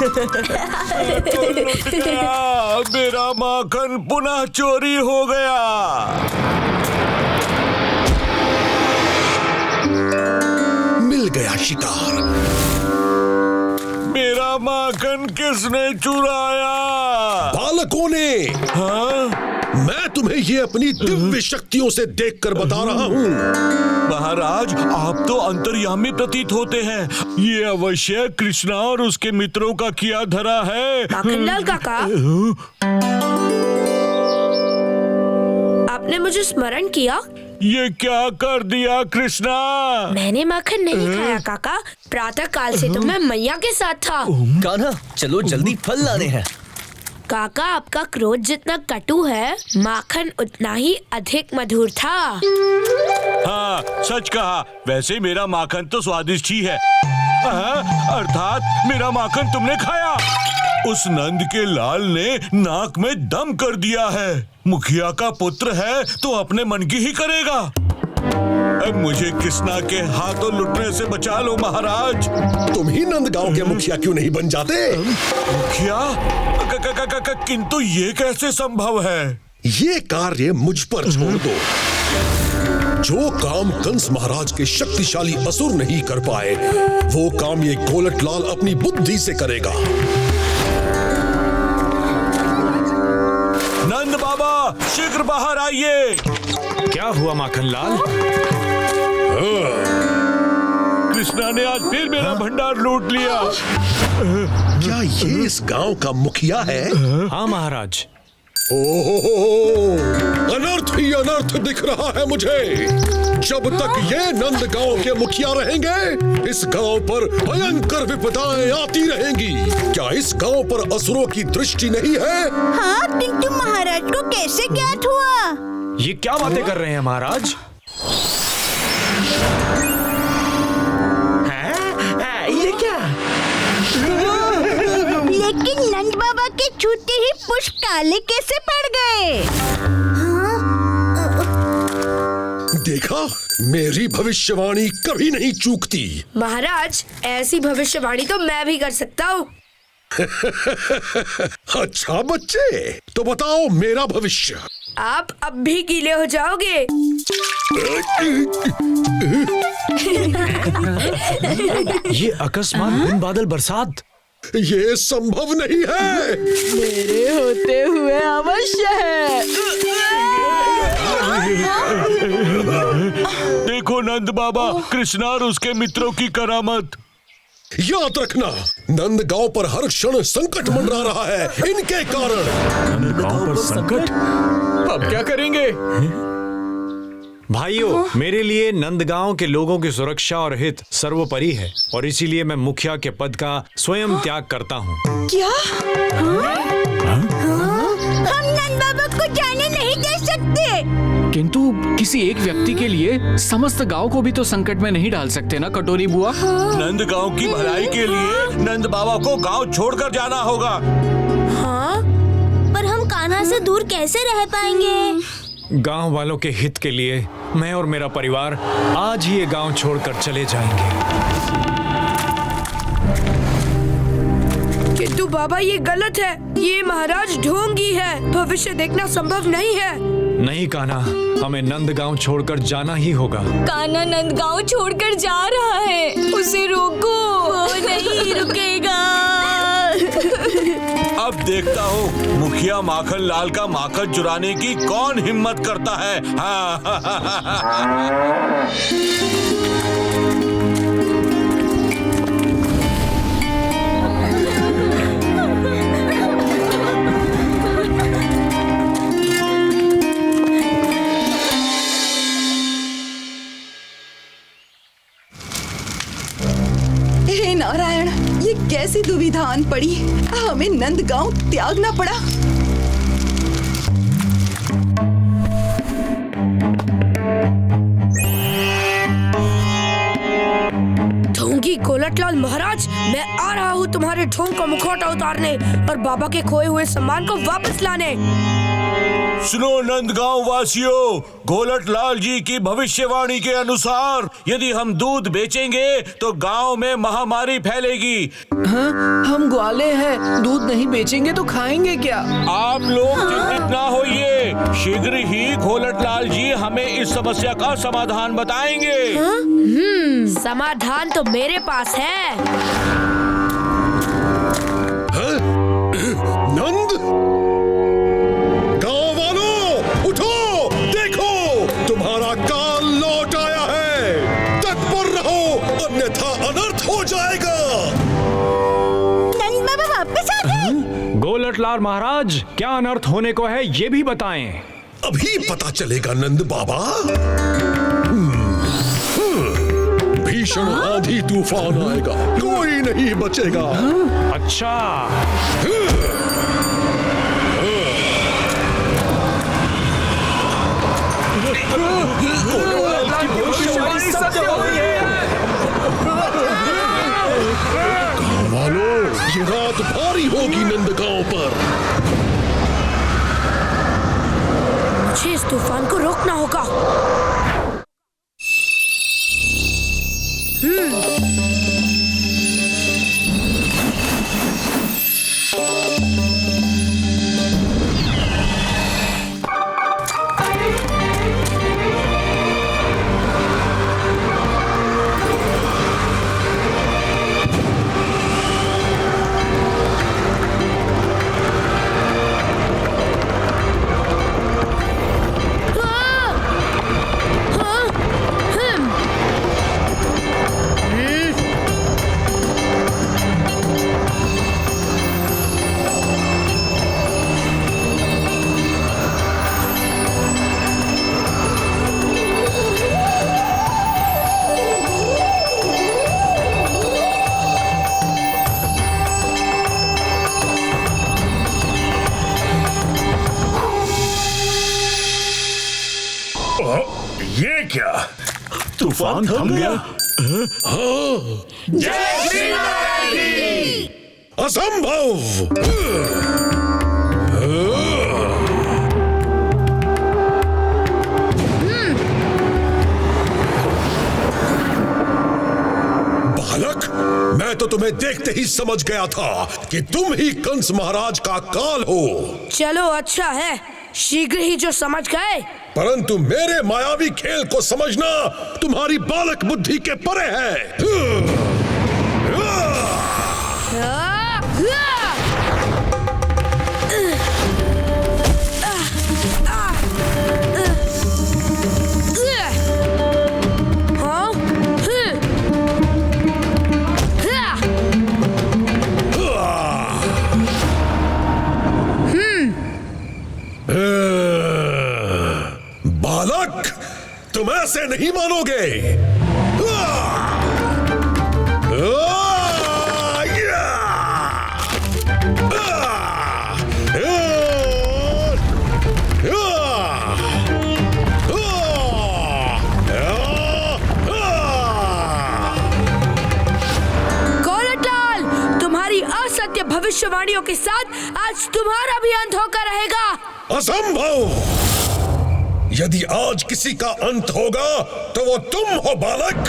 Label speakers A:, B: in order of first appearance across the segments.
A: लुट गया, मेरा माखन पुनः चोरी हो गया।
B: मिल गया शिकार।
A: मेरा माखन किसने चुराया?
B: बालकों ने।
A: हाँ?
B: मैं तुम्हें ये अपनी दिव्य शक्तियों से देखकर बता रहा हूँ।
A: महाराज, आप तो अंतर्यामी प्रतीत होते हैं। ये अवश्य कृष्णा और उसके मित्रों का किया धरा है।
C: माखनलाल काका, आपने मुझे स्मरण किया?
A: ये क्या कर दिया कृष्णा?
C: मैंने माखन नहीं खाया काका। प्रातः काल से तो मैं मैया के साथ था।
D: कान्हा, चलो जल्दी फल लाने हैं।
C: काका, आपका क्रोध जितना कटु है, माखन उतना ही अधिक मधुर था।
A: हाँ, सच कहा। वैसे मेरा माखन तो स्वादिष्ट ही है। अर्थात मेरा माखन तुमने खाया। उस नंद के लाल ने नाक में दम कर दिया है। मुखिया का पुत्र है तो अपने मन की ही करेगा। अब मुझे कृष्णा के हाथों लुटने से बचा लो महाराज।
B: तुम ही नंदगांव के मुखिया क्यों नहीं बन जाते?
A: मुखिया? किंतु ये कैसे संभव है?
B: ये कार्य मुझ पर छोड़ दो। जो काम कंस महाराज के शक्तिशाली असुर नहीं कर पाए, वो काम ये गोलकलाल अपनी बुद्धि से करेगा।
A: नंद बाबा, शीघ्र बाहर आइए।
E: क्या हुआ माखनलाल?
A: कृष्णा ने आज फिर मेरा भंडार लूट लिया।
B: क्या ये इस गांव का मुखिया है?
E: हाँ महाराज।
B: ओह, अनर्थ ही अनर्थ दिख रहा है मुझे। जब तक ये नंदगांव के मुखिया रहेंगे, इस गांव पर भयंकर विपदाएं आती रहेंगी। क्या इस गांव पर असुरों की दृष्टि नहीं है?
F: हाँ, किंतु महाराज को कैसे ज्ञात हुआ?
E: ये क्या बातें कर रहे हैं महाराज?
D: ये क्या?
F: लेकिन नंद बाबा के छूते ही पुष्प काले कैसे पड़ गए?
B: देखा, मेरी भविष्यवाणी कभी नहीं चूकती।
C: महाराज, ऐसी भविष्यवाणी तो मैं भी कर सकता हूँ।
B: अच्छा बच्चे, तो बताओ मेरा भविष्य।
C: आप अब भी गीले हो जाओगे।
E: ये अकस्मात बिन बादल बरसात,
B: ये संभव नहीं है।
F: मेरे होते हुए अवश्य है।
A: देखो नंद बाबा, कृष्णा और उसके मित्रों की करामत।
B: याद रखना, नंदगांव पर हर क्षण संकट मंडरा रहा है इनके कारण।
E: नंदगांव पर संकट? अब क्या करेंगे? भाइयों, मेरे लिए नंदगांव के लोगों की सुरक्षा और हित सर्वोपरि है, और इसीलिए मैं मुखिया के पद का स्वयं त्याग करता हूँ।
F: क्या? हम नंद बाबा को जाने नहीं दे सकते।
G: किंतु किसी एक व्यक्ति के लिए समस्त गांव को भी तो संकट में नहीं डाल सकते ना कटोरी बुआ।
A: नंद गांव की भलाई के लिए नंद बाबा को गांव छोड़कर जाना होगा।
F: हाँ, पर हम कान्हा से दूर कैसे रह पाएंगे?
E: गांव वालों के हित के लिए मैं और मेरा परिवार आज ही ये गांव छोड़कर चले जाएंगे।
C: किंतु बाबा, ये गलत है। ये महाराज ढोंगी है। भविष्य देखना संभव नहीं है।
E: नहीं कान्हा, हमें नंदगांव छोड़कर जाना ही होगा।
F: कान्हा नंदगांव छोड़कर जा रहा है, उसे रोको। वो नहीं रुकेगा।
A: अब देखता हूँ मुखिया माखन लाल का माखन चुराने की कौन हिम्मत करता है।
H: हे नारायण, ये कैसी दुविधा आन पड़ी। हमें नंदगांव त्यागना पड़ा।
C: ढोंगी गोलकलाल महाराज, मैं आ रहा हूँ तुम्हारे ढोंग का मुखौटा उतारने और बाबा के खोए हुए सम्मान को वापस लाने।
A: सुनो नंदगांव वासियों, गोलट लाल जी की भविष्यवाणी के अनुसार यदि हम दूध बेचेंगे तो गांव में महामारी फैलेगी।
G: हाँ, हम ग्वाले हैं, दूध नहीं बेचेंगे तो खाएंगे क्या?
A: आप लोग चिंतित ना होइए, शीघ्र ही गोलट लाल जी हमें इस समस्या का समाधान बताएंगे।
C: समाधान तो मेरे पास है।
B: नंद, गांव वालों उठो, देखो तुम्हारा काल लौट आया है। तत्पर रहो, अन्यथा अनर्थ हो जाएगा।
F: नंद बाबा वापस आ गए।
E: गोलट लाल महाराज, क्या अनर्थ होने को है ये भी बताएं।
B: अभी पता चलेगा नंद बाबा। भीषण आंधी तूफान आएगा, कोई नहीं बचेगा।
E: अच्छा,
B: गांव वालों, ये रात भारी होगी नंदगांव पर।
C: मुझे इस तूफान को रोकना होगा।
A: ये क्या, तूफान थम गया?
B: असंभव। बालक, मैं तो तुम्हें देखते ही समझ गया था कि तुम ही कंस महाराज का काल हो।
C: चलो अच्छा है, शीघ्र ही जो समझ गए।
B: परंतु मेरे मायावी खेल को समझना तुम्हारी बालक बुद्धि के परे है। बालक, तुम ऐसे नहीं मानोगे।
C: गोलट लाल, तुम्हारी असत्य भविष्यवाणियों के साथ आज तुम्हारा भी अंत होकर रहेगा।
B: असंभव। यदि आज किसी का अंत होगा तो वो तुम हो बालक।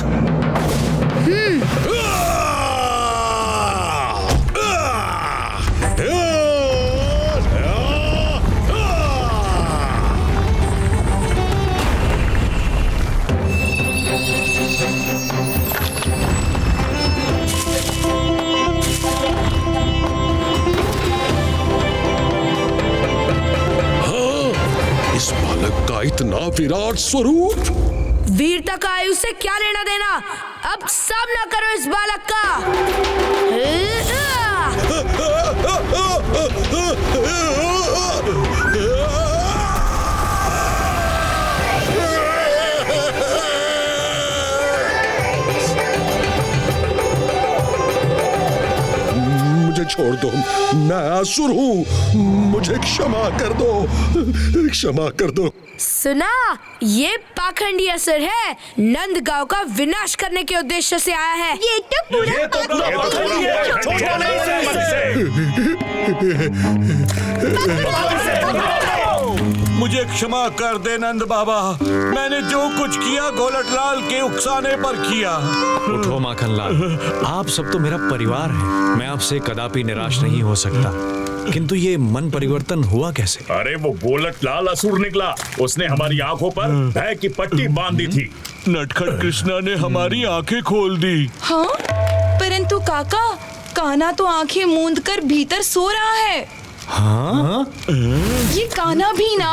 B: इस बालक का इतना विराट स्वरूप।
C: वीरता का आयु से क्या लेना देना, अब सामना करो इस बालक का।
B: मुझे छोड़ दो, मैं असुर हूँ, मुझे क्षमा कर दो, क्षमा कर दो।
C: सुना, ये पाखंडी असुर है, नंदगांव का विनाश करने के उद्देश्य से आया है।
F: ये तो पूरा पाखंडी है।
A: मुझे क्षमा कर दे नंद बाबा। मैंने जो कुछ किया गोलकलाल के उकसाने पर किया।
E: उठो माखनलाल, आप सब तो मेरा परिवार है। मैं आपसे कदापि निराश नहीं हो सकता, किंतु ये मन परिवर्तन हुआ कैसे?
I: अरे वो गोलकलाल असुर निकला। उसने हमारी आंखों पर भय की पट्टी बांध दी थी।
A: नटखट कृष्णा ने हमारी आंखें खोल दी।
H: हाँ, परंतु काका, कान्हा तो आंखें मूंद कर भीतर सो रहा है।
E: हाँ?
H: ये कान्हा भी ना।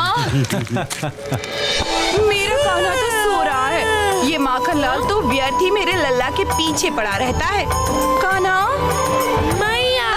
H: मेरा कान्हा तो सो रहा है। ये माखनलाल तो व्यर्थ ही मेरे लल्ला के पीछे पड़ा रहता है। कान्हा,
C: मैया।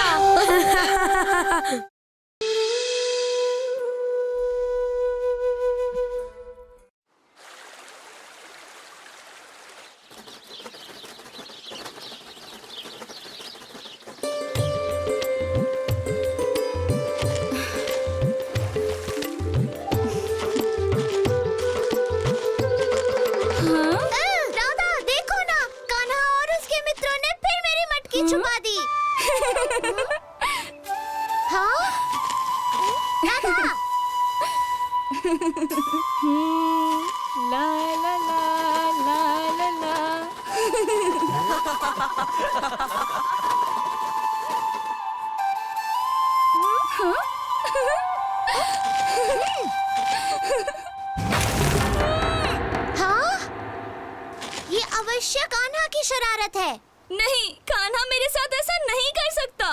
J: राधा देखो ना, कान्हा और उसके मित्रों ने फिर मेरी मटकी छुपा दी। हाँ? राधा?
F: ला ला ला ला ला ला।
J: हाँ? ये अवश्य कान्हा की शरारत है।
F: नहीं, कान्हा मेरे साथ ऐसा नहीं कर सकता।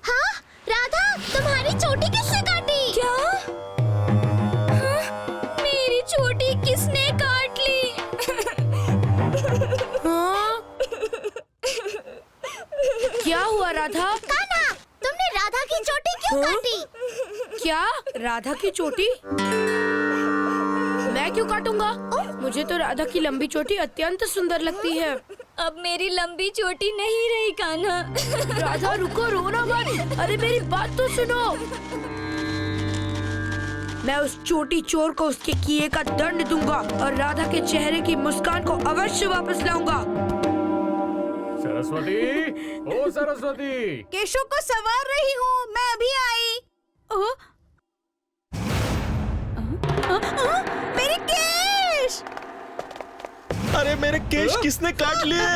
J: हाँ? राधा, तुम्हारी चोटी किसने काटी?
F: क्या? हाँ? मेरी चोटी किसने काट ली?
C: हाँ? क्या हुआ राधा?
J: कान्हा, तुमने राधा की चोटी क्यों काटी?
C: क्या राधा की चोटी? मैं क्यों काटूंगा? मुझे तो राधा की लंबी चोटी अत्यंत सुंदर लगती है।
F: अब मेरी लंबी चोटी नहीं रही कान्हा।
C: राधा रुको, रोना मत। अरे मेरी बात तो सुनो। मैं उस चोटी चोर को उसके किए का दंड दूंगा और राधा के चेहरे की मुस्कान को अवश्य वापस लाऊंगा।
G: सरस्वती, ओ सरस्वती।
H: केशव को सवार रही हूँ, मैं अभी आई। मेरे केश!
D: अरे मेरे केश किसने काट लिए?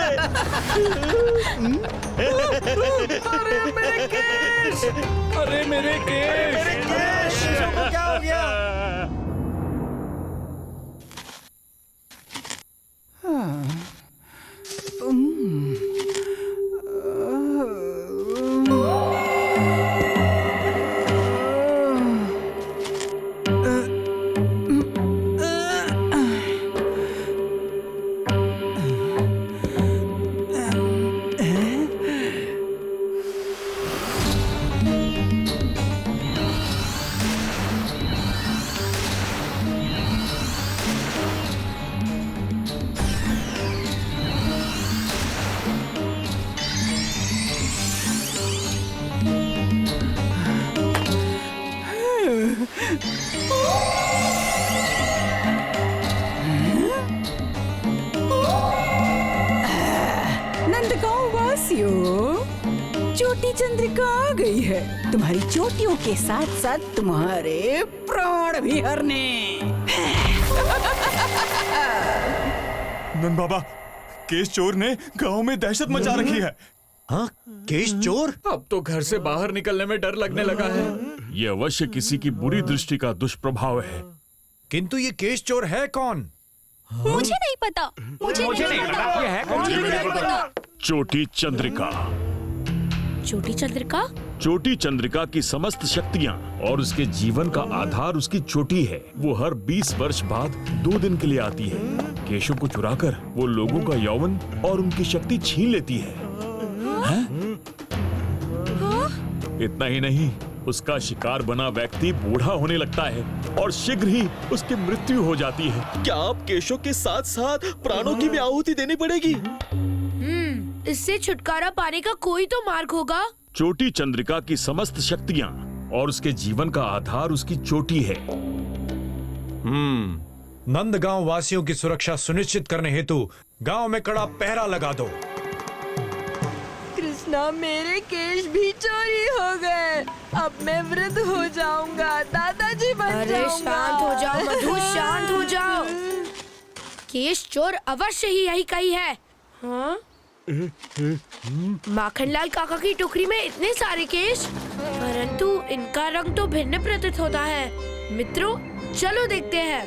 G: अरे मेरे केश।
D: क्या हो गया?
H: नंदगांव वासियों, चोटी चंद्रिका आ गई है। तुम्हारी चोटियों के साथ साथ तुम्हारे प्राण भी हरने।
I: नंद बाबा, केश चोर ने गांव में दहशत मचा रखी है।
E: हाँ? केश चोर?
G: अब तो घर से बाहर निकलने में डर लगने लगा है।
I: ये अवश्य किसी की बुरी दृष्टि का दुष्प्रभाव है।
E: किंतु ये केश चोर है कौन?
F: मुझे नहीं पता। मुझे नहीं पता।
E: ये है कौन?
F: मुझे नहीं पता।
I: चोटी चंद्रिका।
C: चोटी चंद्रिका?
I: चोटी चंद्रिका की समस्त शक्तियाँ और उसके जीवन का आधार उसकी चोटी है। वो हर 20 वर्ष बाद 2 दिन के लिए आती है। केशों को चुराकर वो लोगों का यौवन और उनकी शक्ति छीन लेती है। इतना ही नहीं, उसका शिकार बना व्यक्ति बूढ़ा होने लगता है और शीघ्र ही उसकी मृत्यु हो जाती है।
D: क्या आप केशों के साथ साथ प्राणों की भी आहुति देनी पड़ेगी?
C: इससे छुटकारा पाने का कोई तो मार्ग होगा।
I: चोटी चंद्रिका की समस्त शक्तियाँ और उसके जीवन का आधार उसकी चोटी है।
E: नंदगांव वासियों की सुरक्षा सुनिश्चित करने हेतु गांव में कड़ा पहरा लगा दो।
H: कृष्ण
C: ना मेरे केश भी चोरी हो गए। अब मैं वृद्ध हो जाऊंगा, दादाजी बन जाऊंगा।
K: अरे शांत हो जाओ मधु, शांत हो जाओ। केश चोर अवश्य ही यही कही है। हाँ? माखनलाल काका की टोकरी में इतने सारे केश, परंतु इनका रंग तो भिन्न प्रतीत होता है। मित्रों, चलो देखते हैं।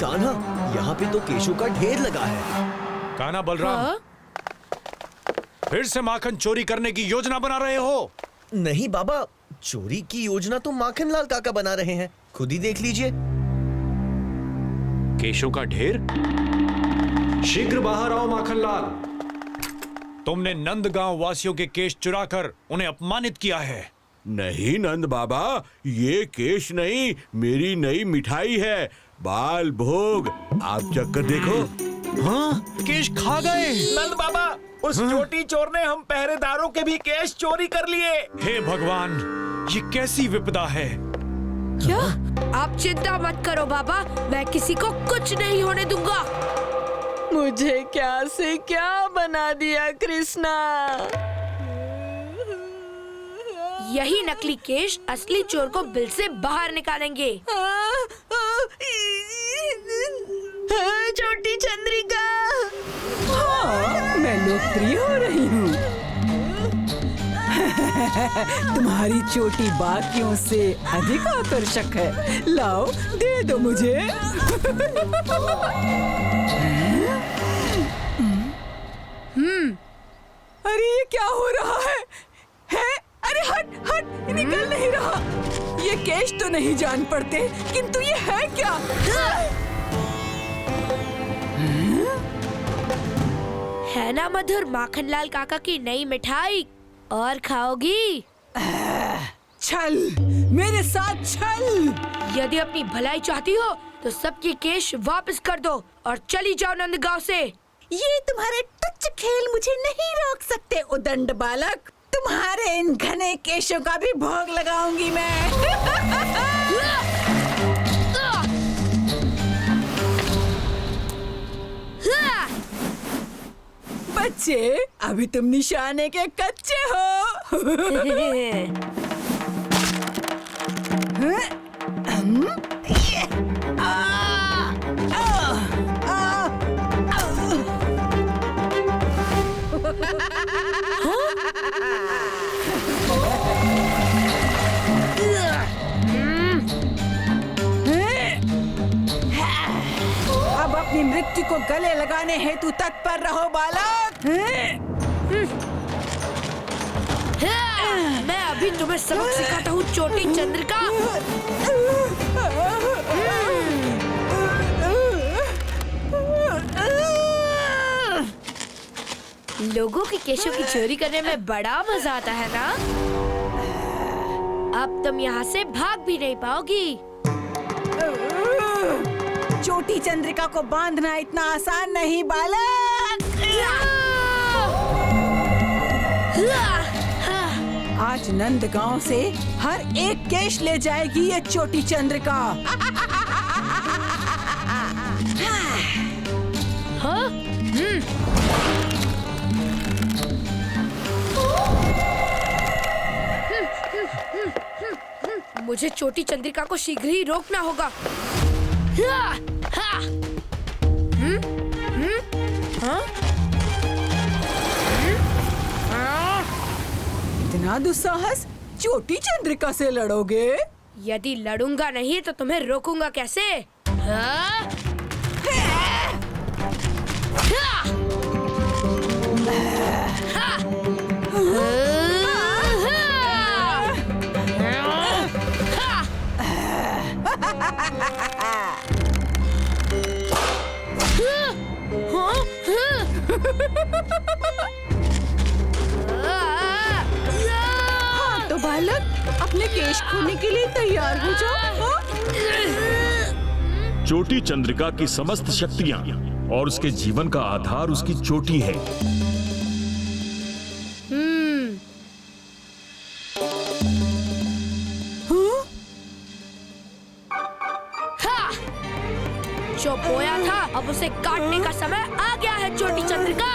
D: कान्हा, यहाँ पे तो केशों का ढेर लगा है।
E: कान्हा, बलराम, फिर से माखन चोरी करने की योजना बना रहे हो?
D: नहीं बाबा, चोरी की योजना तो माखनलाल काका बना रहे हैं, खुद ही देख लीजिए।
E: केशों का ढेर? शीघ्र बाहर आओ माखनलाल। तुमने नंदगांव वासियों के केश चुराकर उन्हें अपमानित किया है।
A: नहीं नंद बाबा, ये केश नहीं, मेरी नई मिठाई है, बाल भोग। आप चक्कर देखो।
E: हाँ, केश खा गए।
D: नंद बाबा, उस चोटी चोर ने हम पहरेदारों के भी केश चोरी कर लिए।
E: हे भगवान, ये कैसी विपदा है।
K: क्या? आप चिंता मत करो बाबा, मैं किसी को कुछ नहीं होने दूंगा।
C: मुझे क्या से क्या बना दिया कृष्णा।
K: यही नकली केश असली चोर को बिल से बाहर निकालेंगे।
C: छोटी चंद्रिका, हाँ, मैं लोकप्रिय हो रही हूँ। तुम्हारी चोटी बाकियों से अधिक आकर्षक है, लाओ दे दो मुझे। अरे ये क्या हो रहा है? अरे हट हट, निकल नहीं रहा। ये केश तो नहीं जान पड़ते, किंतु ये है क्या?
K: है ना मधुर माखनलाल काका की नई मिठाई, और खाओगी?
C: छल, मेरे साथ छल।
K: यदि अपनी भलाई चाहती हो तो सबके केश वापस कर दो और चली जाओ नंदगांव से।
H: ये तुम्हारे तुच्छ खेल मुझे नहीं रोक सकते, उदंड बालक। तुम्हारे इन घने केशों का भी भोग लगाऊंगी मैं।
C: बच्चे, अभी तुम निशाने के कच्चे हो।
H: अब अपनी मृत्यु को गले लगाने हेतु तत्पर रहो बालक।
K: मैं अभी तुम्हें सबक सिखाता हूँ चोटी चंद्रिका। लोगों के केशों की चोरी करने में बड़ा मजा आता है ना? अब तुम यहाँ से भाग भी नहीं पाओगी।
H: चोटी चंद्रिका को बांधना इतना आसान नहीं बालक। आज नंदगांव से हर एक केश ले जाएगी ये चोटी चंद्रिका।
K: हाँ? मुझे चोटी चंद्रिका को शीघ्र ही रोकना होगा।
H: इतना दुस्साहस चोटी चंद्रिका से लड़ोगे?
K: यदि लड़ूंगा नहीं तो तुम्हें रोकूंगा कैसे? हाँ?
H: हाँ तो बालक, अपने केश खोने के लिए तैयार हो जाओ।
I: चोटी चंद्रिका की समस्त शक्तियां और उसके जीवन का आधार उसकी चोटी है।
K: अब उसे काटने का समय आ गया है छोटी चंद्रिका।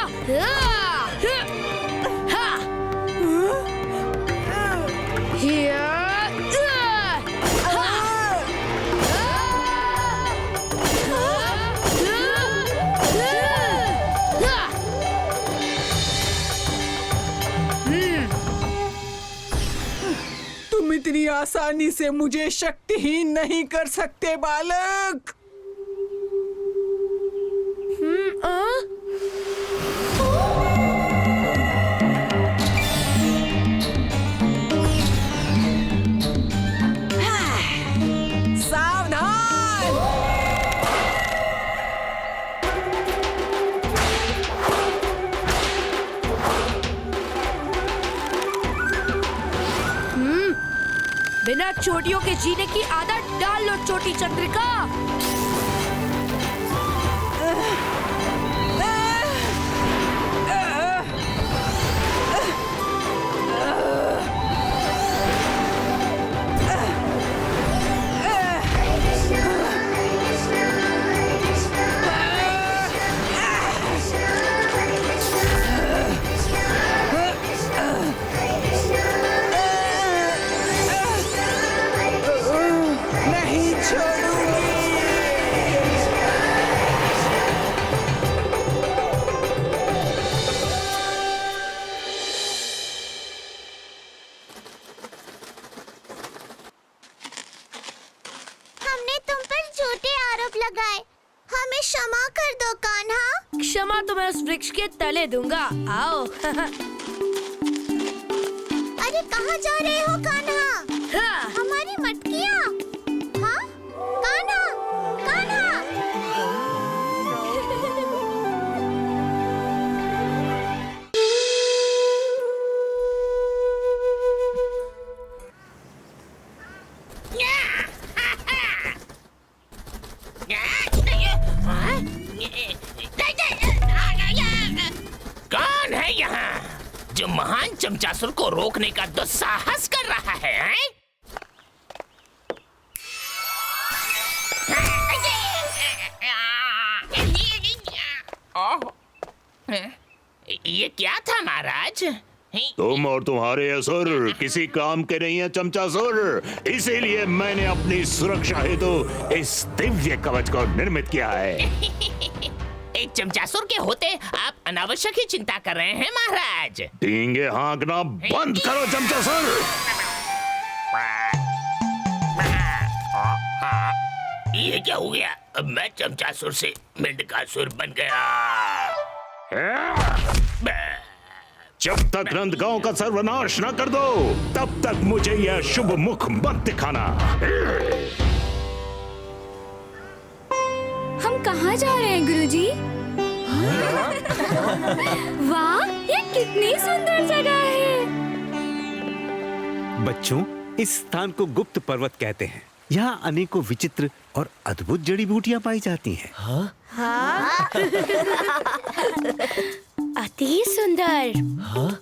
C: तुम इतनी आसानी से मुझे शक्तिहीन नहीं कर सकते बालक।
K: बिना चोटियों के जीने की आदत डाल लो छोटी चंद्रिका।
J: हमें क्षमा कर दो कान्हा।
K: क्षमा तो मैं उस वृक्ष के तले दूंगा। आओ।
J: अरे कहाँ जा रहे हो कान्हा?
K: हाँ।
J: हमारी मटकियाँ। हाँ? कान्हा, कान्हा।
L: कौन है यहाँ जो महान चमचासुर को रोकने का दुस्साहस कर रहा है? ये क्या था महाराज?
M: तुम और तुम्हारे असुर किसी काम के नहीं है चमचासुर, इसीलिए मैंने अपनी सुरक्षा हेतु इस दिव्य कवच को निर्मित किया है।
L: एक चमचासुर के होते आप अनावश्यक ही चिंता कर रहे हैं महाराज।
M: डींगे हाँकना बंद करो चमचासुर।
L: ये क्या हो गया? अब मैं चमचासुर से मेंढकासुर बन गया।
M: जब तक नंदगांव का सर्वनाश न कर दो तब तक मुझे यह शुभ मुख मत दिखाना।
F: हम कहाँ जा रहे हैं गुरुजी? वाह, ये कितनी सुंदर जगह है।
N: बच्चों, इस स्थान को गुप्त पर्वत कहते हैं। यहाँ अनेकों विचित्र और अद्भुत जड़ी बूटियाँ पाई जाती हैं।
K: हाँ? अति सुंदर।
J: हाँ?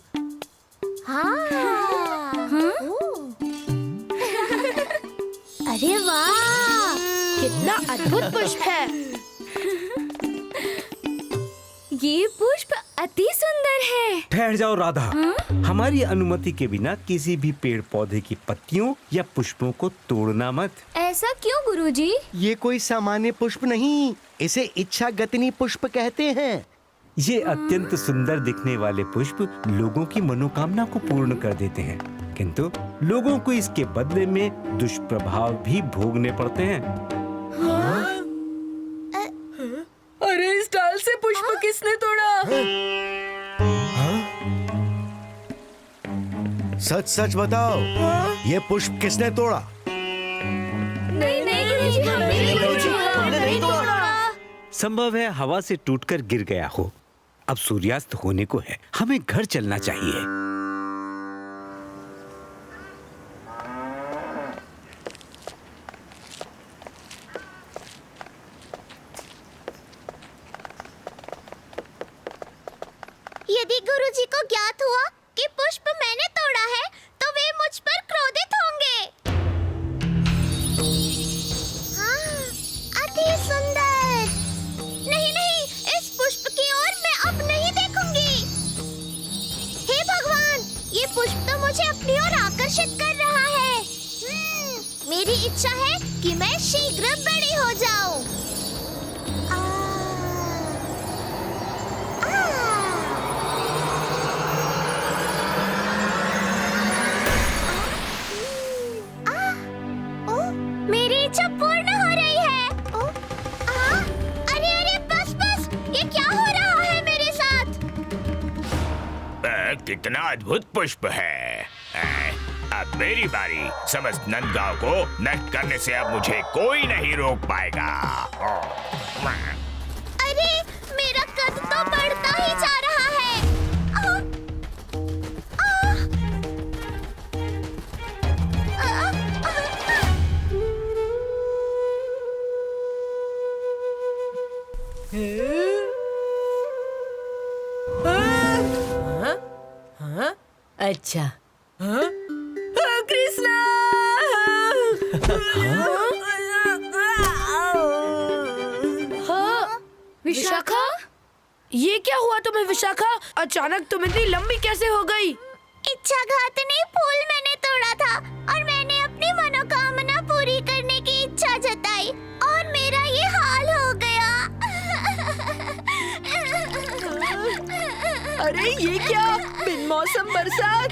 K: अरे वाह, कितना अद्भुत पुष्प है।
F: ये पुष्प अति सुंदर है।
N: ठहर जाओ राधा। हमारी अनुमति के बिना किसी भी पेड़ पौधे की पत्तियों या पुष्पों को तोड़ना मत।
F: ऐसा क्यों गुरुजी?
O: ये कोई सामान्य पुष्प नहीं, इसे इच्छा गतिनी पुष्प कहते हैं।
N: ये अत्यंत सुंदर दिखने वाले पुष्प लोगों की मनोकामना को पूर्ण कर देते हैं, किंतु लोगों को इसके बदले में दुष्प्रभाव भी भोगने पड़ते हैं।
C: अरे इस डाल से पुष्प किसने तोड़ा?
O: सच सच बताओ, ये पुष्प किसने तोड़ा?
F: नहीं गुरुजी, हमने नहीं तोड़ा।
N: संभव है हवा से टूटकर गिर गया हो। अब सूर्यास्त होने को है, हमें घर चलना चाहिए।
J: यदि गुरुजी को ज्ञात हुआ कि पुष्प मैंने तोड़ा है, तो वे मुझ पर क्रोधित होंगे। हाँ, अति सुंदर। पुष्प तो मुझे अपनी ओर आकर्षित कर रहा है। मेरी इच्छा है कि मैं शीघ्र बड़ी हो जाऊं। मेरी इच्छा पूर्ण हो रही है। अरे अरे बस बस, ये क्या हो रहा है मेरे साथ?
L: कितना अद्भुत पुष्प है। अब मेरी बारी। समस्त नंदगांव को नष्ट करने से अब मुझे कोई नहीं रोक पाएगा।
J: अरे मेरा कद तो बढ़ता ही जा रहा है।
H: अच्छा कृष्णा।
K: विशाखा, ये क्या हुआ तुम्हें विशाखा? अचानक तुम इतनी लंबी कैसे हो गई?
J: इच्छाघातिनी फूल मैंने तोड़ा था और मैंने अपनी मनोकामना पूरी करने की इच्छा जताई और मेरा ये हाल हो गया।
H: अरे ये क्या, बिन मौसम बरसात।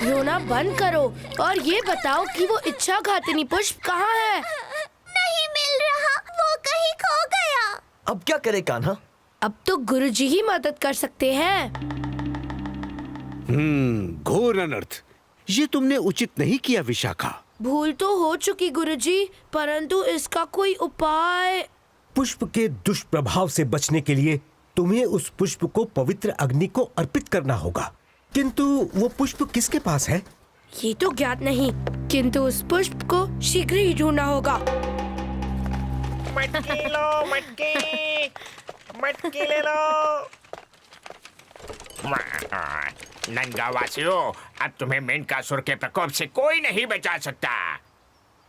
K: रोना बंद करो और ये बताओ कि वो इच्छाघातिनी पुष्प कहाँ है?
J: नहीं मिल रहा, वो कहीं खो गया।
D: अब क्या करे कान्हा?
K: अब तो गुरुजी ही मदद कर सकते हैं।
N: घोर अनर्थ। ये तुमने उचित नहीं किया विशाखा।
K: भूल तो हो चुकी गुरुजी, परंतु इसका कोई उपाय।
P: पुष्प के दुष्प्रभाव से बचने के लिए तुम्हें उस पुष्प को पवित्र अग्नि को अर्पित करना होगा। किंतु वो पुष्प किसके पास है?
K: ये तो ज्ञात नहीं, किंतु उस पुष्प को शीघ्र ही ढूंढना होगा।
L: मटकी लो, मटकी ले लो। नंदगांव वासियों, अब तुम्हें मेनकासुर के प्रकोप से कोई नहीं बचा सकता।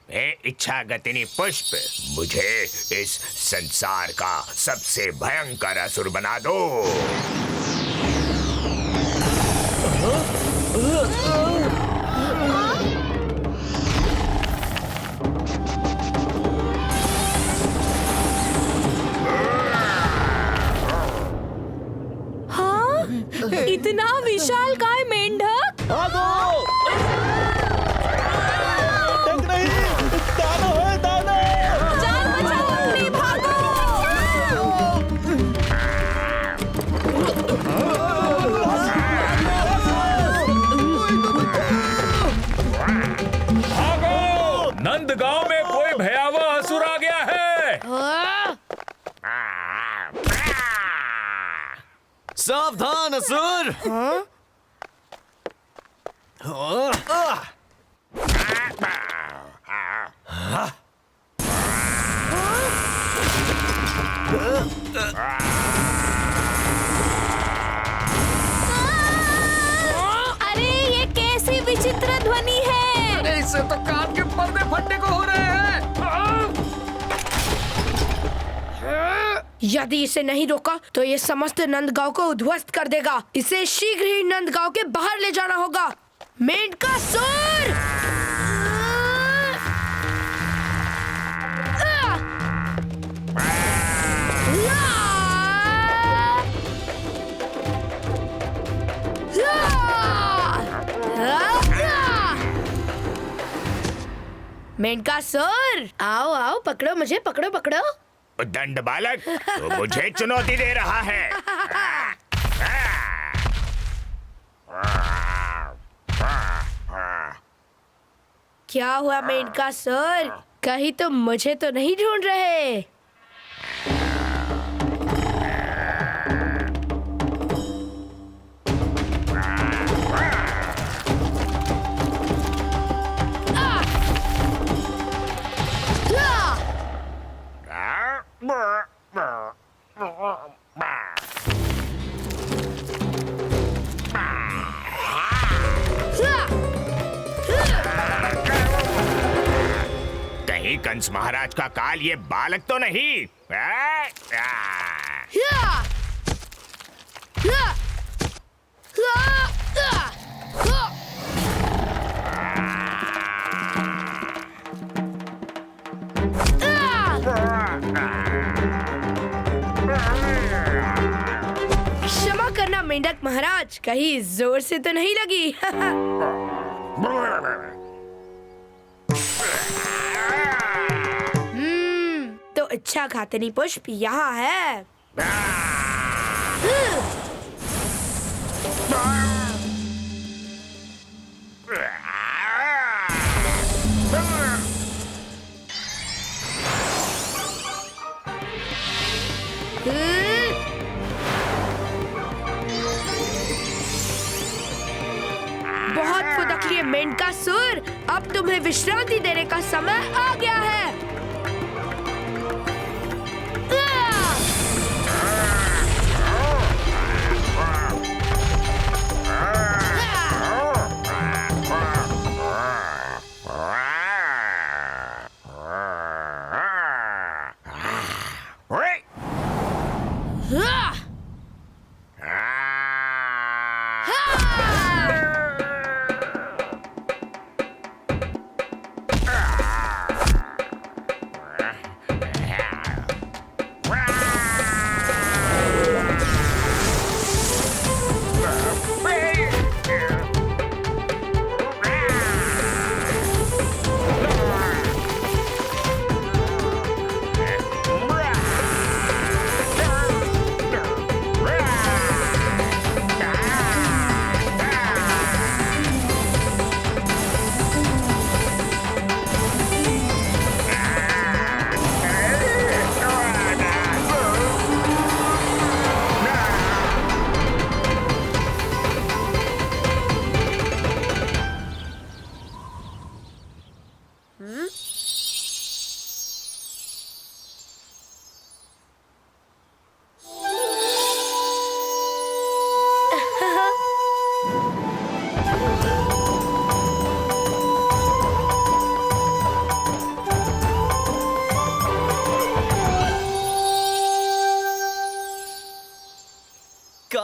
L: हे इच्छागतिनी पुष्प, मुझे इस संसार का सबसे भयंकर असुर बना दो।
F: हाँ, इतना विशालकाय मेंढक। जान बचाओ अपनी, भागो।
I: नंदगांव में कोई भयावह असुर आ गया है।
E: सावधान असुर।
F: अरे ये कैसी विचित्र ध्वनि है।
G: अरे इससे तो कान के पर्दे फटने को हो रहे हैं।
K: यदि इसे नहीं रोका तो ये समस्त नंदगांव को उद्ध्वस्त कर देगा। इसे शीघ्र ही नंदगांव के बाहर ले जाना होगा। मेनकासुर! मेनकासुर, आओ आओ, पकड़ो मुझे, पकड़ो पकड़ो।
L: दंड बालक, तो मुझे चुनौती दे रहा है।
K: क्या हुआ मेनकासुर? कहीं तो मुझे तो नहीं ढूंढ रहे?
L: कहीं कंस महाराज का काल ये बालक तो नहीं?
K: महाराज, कहीं जोर से तो नहीं लगी? तो इच्छा घातनी पुष्प यहाँ है। बहुत फुदक लिए मेंढकासुर, अब तुम्हें विश्रांति देने का समय आ गया है।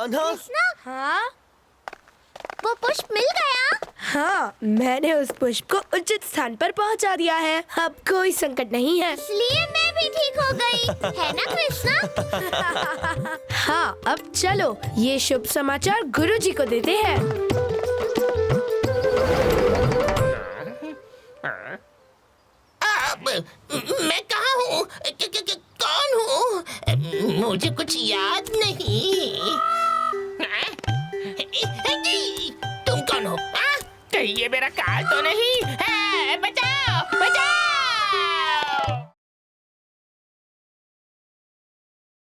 J: कृष्णा,
K: हाँ?
J: वो पुष्प मिल गया?
K: हाँ, मैंने उस पुष्प को उचित स्थान पर पहुंचा दिया है। अब कोई संकट नहीं है।
J: इसलिए मैं भी ठीक हो गई, है ना कृष्णा?
K: हाँ, अब चलो ये शुभ समाचार गुरुजी को देते हैं।
Q: मैं कहाँ हूँ? कौन हूँ? मुझे कुछ याद नहीं। तुम कौन हो? कहीं ये मेरा काल तो नहीं है? बचाओ, बचाओ!